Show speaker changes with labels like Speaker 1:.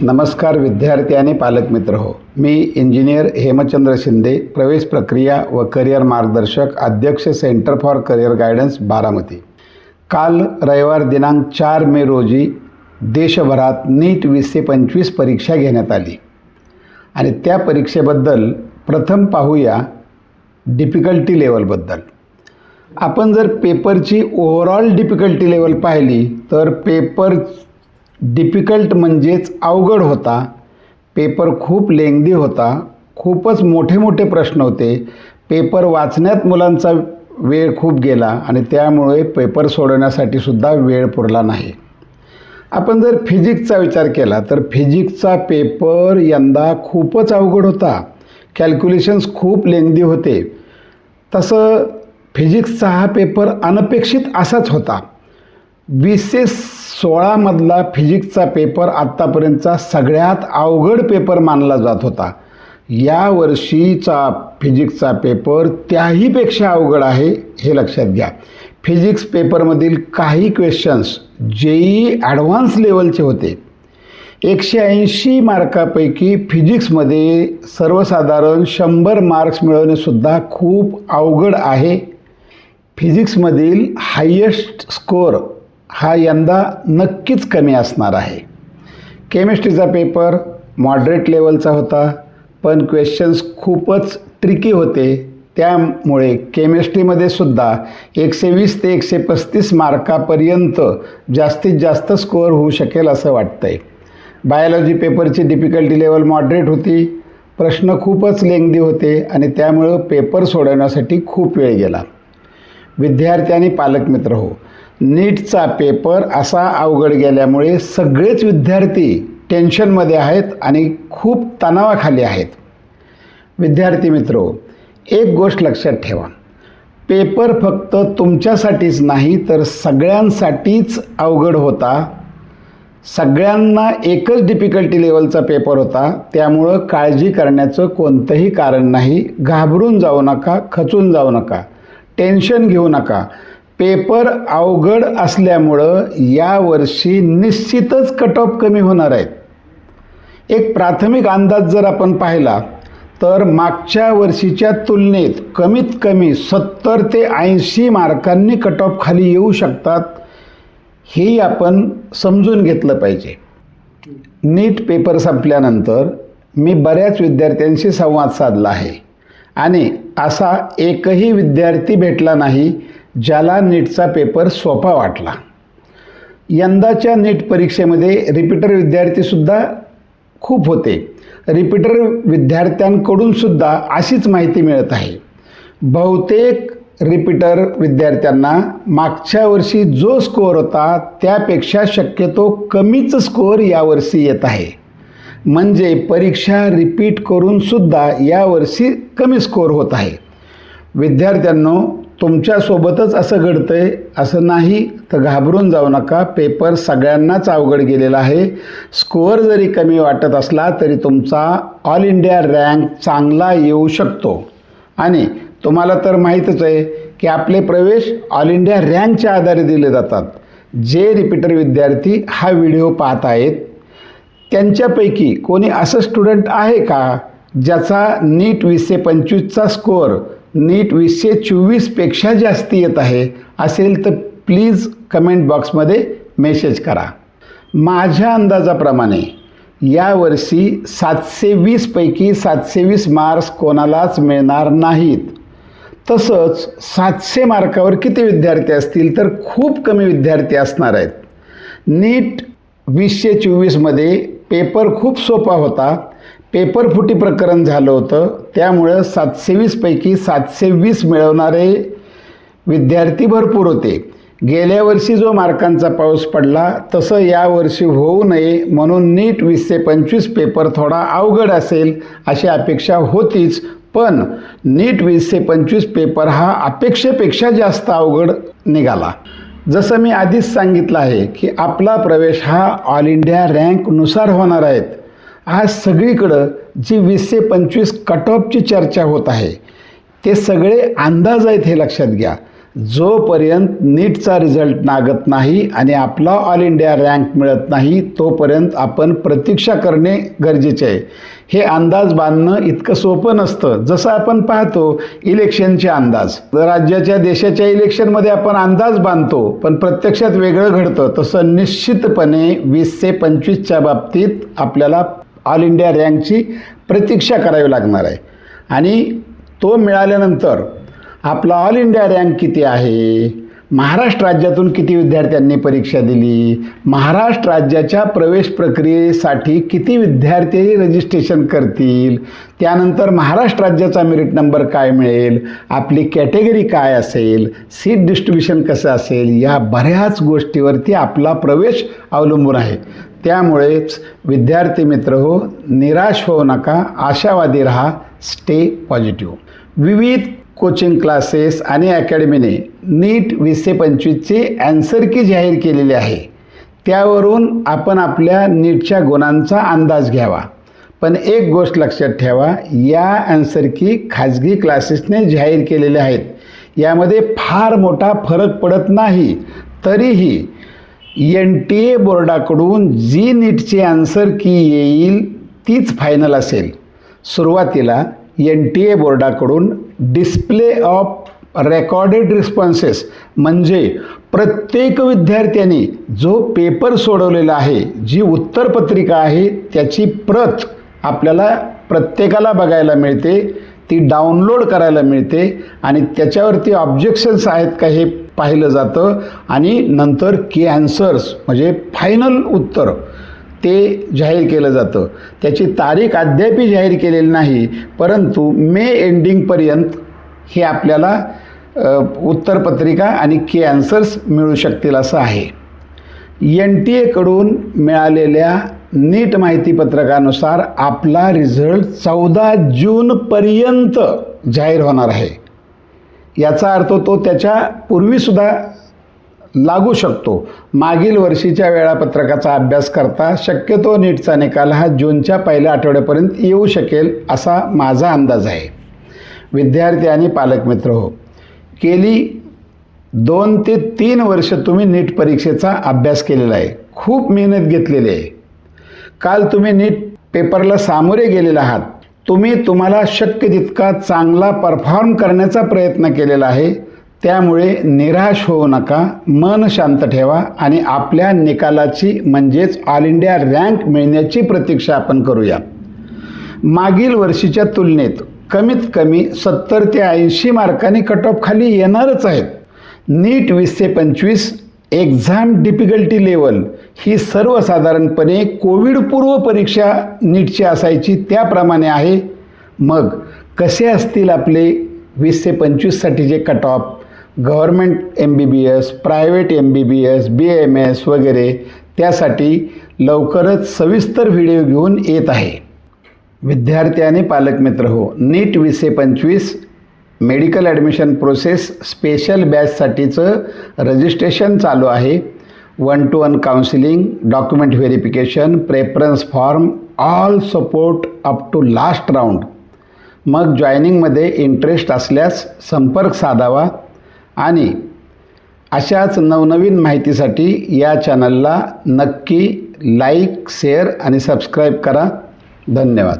Speaker 1: नमस्कार विद्यार्थी आणि पालक मित्र हो, मी इंजिनियर हेमचंद्र शिंदे, प्रवेश प्रक्रिया व करिअर मार्गदर्शक, अध्यक्ष centre for career guidance Baramati. काल रविवार दिनांक 4 मे रोजी देशभरात नीट 2025 परीक्षा घेण्यात आली आणि त्या परीक्षेबद्दल प्रथम पाहूया डिफिकल्टी लेवलबद्दल। आपण जर पेपरची ओव्हरऑल डिफिकल्टी लेवल पाहिली तर पेपर डिफिकल्ट म्हणजेच अवघड होता। पेपर खूप लेंदी होता, खूपच मोठे मोठे प्रश्न होते। पेपर वाचण्यात मुलांचा वेळ खूप गेला आणि त्यामुळे पेपर सोडवण्यासाठी सुद्धा वेळ पुरला नाही। आपण जर फिजिक्सचा विचार केला तर फिजिक्सचा पेपर यंदा खूपच अवघड होता। कॅल्क्युलेशन्स खूप लेंदी होते। तसं फिजिक्सचा हा पेपर अनपेक्षित असाच होता। 2016 मधला फिजिक्सचा पेपर आत्तापर्यंतचा सगळ्यात अवघड पेपर मानला जात होता। या वर्षीचा फिजिक्सचा पेपर त्याहीपेक्षा अवघड आहे, हे लक्षात घ्या। फिजिक्स पेपरमधील काही क्वेश्चन्स जेईई ॲडव्हान्स लेवलचे होते। 180 मार्कापैकी फिजिक्समध्ये सर्वसाधारण 100 मार्क्स मिळवणेसुद्धा खूप अवघड आहे। फिजिक्समधील हायेस्ट स्कोअर हा यंदा नक्कीच कमी असणार आहे। केमिस्ट्रीचा पेपर मॉडरेट लेवलचा होता, पण क्वेश्चन्स खूपच ट्रिकी होते। त्यामुळे केमिस्ट्रीमध्ये सुद्धा 120 ते 135 मार्कापर्यंत जास्तीत जास्त स्कोअर होऊ शकेल असं वाटतंय। बायोलॉजी पेपरची डिफिकल्टी लेवल मॉडरेट होती। प्रश्न खूपच लेंदी होते आणि त्यामुळं पेपर सोडवण्यासाठी खूप वेळ गेला। विद्यार्थी आणि पालक मित्र हो, नीटचा पेपर असा अवघड गेल्यामुळे सगळेच विद्यार्थी टेन्शनमध्ये आहेत आणि खूप तणावाखाली आहेत। विद्यार्थी मित्रो, एक गोष्ट लक्षात ठेवा, पेपर फक्त तुमच्यासाठीच नाही तर सगळ्यांसाठीच अवघड होता। सगळ्यांना एकच डिफिकल्टी लेवलचा पेपर होता, त्यामुळं काळजी करण्याचं कोणतंही कारण नाही। घाबरून जाऊ नका, खचून जाऊ नका, टेन्शन घेऊ नका। पेपर अवघड असल्यामुळं यावर्षी निश्चितच कट ऑफ कमी होणार आहेत। एक प्राथमिक अंदाज जर आपण पाहिला तर मागच्या वर्षीच्या तुलनेत कमीत कमी 70 ते 80 मार्कांनी कट ऑफ खाली येऊ शकतात, हेही आपण समजून घेतलं पाहिजे। नीट पेपर संपल्यानंतर मी बऱ्याच विद्यार्थ्यांशी संवाद साधला आहे आणि असा एकही विद्यार्थी भेटला नाही ज्याला नीटचा पेपर सोपा वाटला। यंदाच्या नीट परीक्षेमध्ये रिपीटर विद्यार्थीसुद्धा खूप होते। रिपीटर विद्यार्थ्यांकडून सुद्धा अशीच माहिती मिळत आहे। बहुतेक रिपीटर विद्यार्थ्यांना मागच्या वर्षी जो स्कोअर होता त्यापेक्षा शक्यतो कमीच स्कोअर यावर्षी येत आहे। म्हणजे परीक्षा रिपीट करून सुद्धा यावर्षी कमी स्कोअर होत आहे। विद्यार्थ्यांनो, तुमच्यासोबतच असं घडतंय असं नाही तर घाबरून जाऊ नका। पेपर सगळ्यांनाच अवघड गेलेला आहे। स्कोअर जरी कमी वाटत असला तरी तुमचा ऑल इंडिया रँक चांगला येऊ शकतो आणि तुम्हाला तर माहीतच आहे की आपले प्रवेश ऑल इंडिया रँकच्या आधारे दिले जातात। जे रिपीटर विद्यार्थी हा व्हिडिओ पाहत आहेत त्यांच्यापैकी कोणी असं स्टुडंट आहे का ज्याचा नीट 2025चा स्कोअर नीट 2024पेक्षा जास्ती येत आहे? असेल तर प्लीज कमेंट बॉक्समध्ये मेसेज करा। माझ्या अंदाजाप्रमाणे यावर्षी 720 पैकी 720 मार्क्स कोणालाच मिळणार नाहीत। तसंच 700 मार्कावर किती विद्यार्थी असतील तर खूप कमी विद्यार्थी असणार आहेत। नीट 2024मध्ये पेपर खूप सोपा होता। पेपर फुटी प्रकरण झालं होतं, त्यामुळं 720 पैकी 720 मिळवणारे विद्यार्थी भरपूर होते। गेल्या वर्षी जो मार्कांचा पाऊस पडला तसं यावर्षी होऊ नये म्हणून नीट 2025 पेपर थोडा अवघड असेल अशी अपेक्षा होतीच, पण नीट 2025 पेपर हा अपेक्षेपेक्षा जास्त अवघड निघाला। जसं मी आधीच सांगितलं आहे की आपला प्रवेश हा ऑल इंडिया रँकनुसार होणार आहेत। आज सगळीकडं जी 2025 कट ऑफची चर्चा होत आहे ते सगळे अंदाज आहेत, हे लक्षात घ्या। जोपर्यंत नीटचा रिझल्ट लागत नाही आणि आपला ऑल इंडिया रँक मिळत नाही तोपर्यंत आपण प्रतीक्षा करणे गरजेचे आहे. हे अंदाज बांधणं इतकं सोपं नसतं. जसं आपण पाहतो इलेक्शनचे अंदाज, राज्याच्या देशाच्या इलेक्शनमध्ये आपण अंदाज बांधतो पण प्रत्यक्षात वेगळं घडतं. तसं निश्चितपणे 20 ते 25च्या बाबतीत आपल्याला ऑल इंडिया रँकची प्रतीक्षा करावी लागणार आहे आणि तो मिळाल्यानंतर आपला ऑल इंडिया रँक किती आहे, महाराष्ट्र राज्यातून किती विद्यार्थ्यांनी परीक्षा दिली, महाराष्ट्र राज्याच्या प्रवेश प्रक्रियेसाठी किती विद्यार्थी रजिस्ट्रेशन करतील, त्यानंतर महाराष्ट्र राज्याचा मेरिट नंबर काय मिळेल, आपली कॅटेगरी काय असेल, सीट डिस्ट्रीब्युशन कसं असेल, या बऱ्याच गोष्टीवरती आपला प्रवेश अवलंबून आहे. त्यामुळेच विद्यार्थी मित्र हो, निराश होऊ नका, आशावादी राहा, स्टे पॉझिटिव्ह. विविध कोचिंग क्लासेस आणि अकॅडमीने नीट 20 ते 25ची ॲन्सर की जाहीर केलेली आहे. त्यावरून आपण आपल्या नीटच्या गुणांचा अंदाज घ्यावा. पण एक गोष्ट लक्षात ठेवा, या ॲन्सर की खाजगी क्लासेसने जाहीर केलेले आहेत. यामध्ये फार मोठा फरक पडत नाही. तरीही NTA बोर्डाकडून जी नीटची ॲन्सर की येईल तीच फायनल असेल. सुरुवातीला NTA बोर्डाकडून डिस्प्ले ऑफ रेकॉर्डेड रिस्पॉन्सेस म्हणजे प्रत्येक विद्यार्थ्याने जो पेपर सोडवलेला आहे, जी उत्तरपत्रिका आहे त्याची प्रत आपल्याला प्रत्येकाला बघायला मिळते, ती डाउनलोड करायला मिळते आणि त्याच्यावरती ऑब्जेक्शन्स आहेत का हे पाहिलं जातं आणि नंतर की ॲन्सर्स म्हणजे फायनल उत्तर ते जाहीर केलं जातं. त्याची तारीख अद्याप जाहीर केलेली नाही, परंतु मे एंडिंगपर्यंत हे आपल्याला उत्तरपत्रिका आणि की ॲन्सर्स मिळू शकतील असं आहे. NTA मिळालेल्या नीट माहितीपत्रकानुसार आपला रिझल्ट 14 जूनपर्यंत जाहीर होणार आहे. याचा अर्थ तो त्याच्या पूर्वीसुद्धा लागू शकतो. मागील वर्षीच्या वेळापत्रकाचा अभ्यास करता शक्यतो नीटचा निकाल हा जूनच्या पहिल्या आठवड्यापर्यंत येऊ शकेल असा माझा अंदाज आहे. विद्यार्थी आणि पालक मित्र हो, गेली 2 ते 3 वर्ष तुम्ही नीट परीक्षेचा अभ्यास केलेला आहे, खूप मेहनत घेतलेली आहे. काल तुम्ही नीट पेपरला सामोरे गेलेले आहात. तुम्हाला शक्य तितका चांगला परफॉर्म करण्याचा प्रयत्न केलेला आहे. त्यामुळे निराश होऊ नका, मन शांत ठेवा आणि आपल्या निकालाची म्हणजेच ऑल इंडिया रँक मिळण्याची प्रतीक्षा आपण करूया. मागील वर्षीच्या तुलनेत कमीत कमी 70 ते 80 मार्कांनी कट ऑफ खाली येणारच आहेत. नीट 20 ते 25 एक्झाम डिफिकल्टी लेवल ही सर्वसाधारणपणे कोविडपूर्व परीक्षा नीटची असायची त्याप्रमाणे आहे. मग कसे असतील आपले 20 ते 25साठीचे cut off? Government MBBS, private MBBS, BAMS वगैरे, त्यासाठी लवकरच सविस्तर व्हिडिओ घेऊन येत आहे. विद्यार्थी आणि पालक मित्र हो, नीट 20 ते 25 मेडिकल ॲडमिशन प्रोसेस स्पेशल बॅचसाठीचं रजिस्ट्रेशन चालू आहे. 1-to-1 counselling, document verification, preference form, all support up to last round. मग जॉईनिंगमध्ये इंटरेस्ट असल्यास संपर्क साधावा आणि अशाच नवनवीन माहितीसाठी या चॅनलला नक्की लाईक, शेअर आणि सबस्क्राईब करा. धन्यवाद.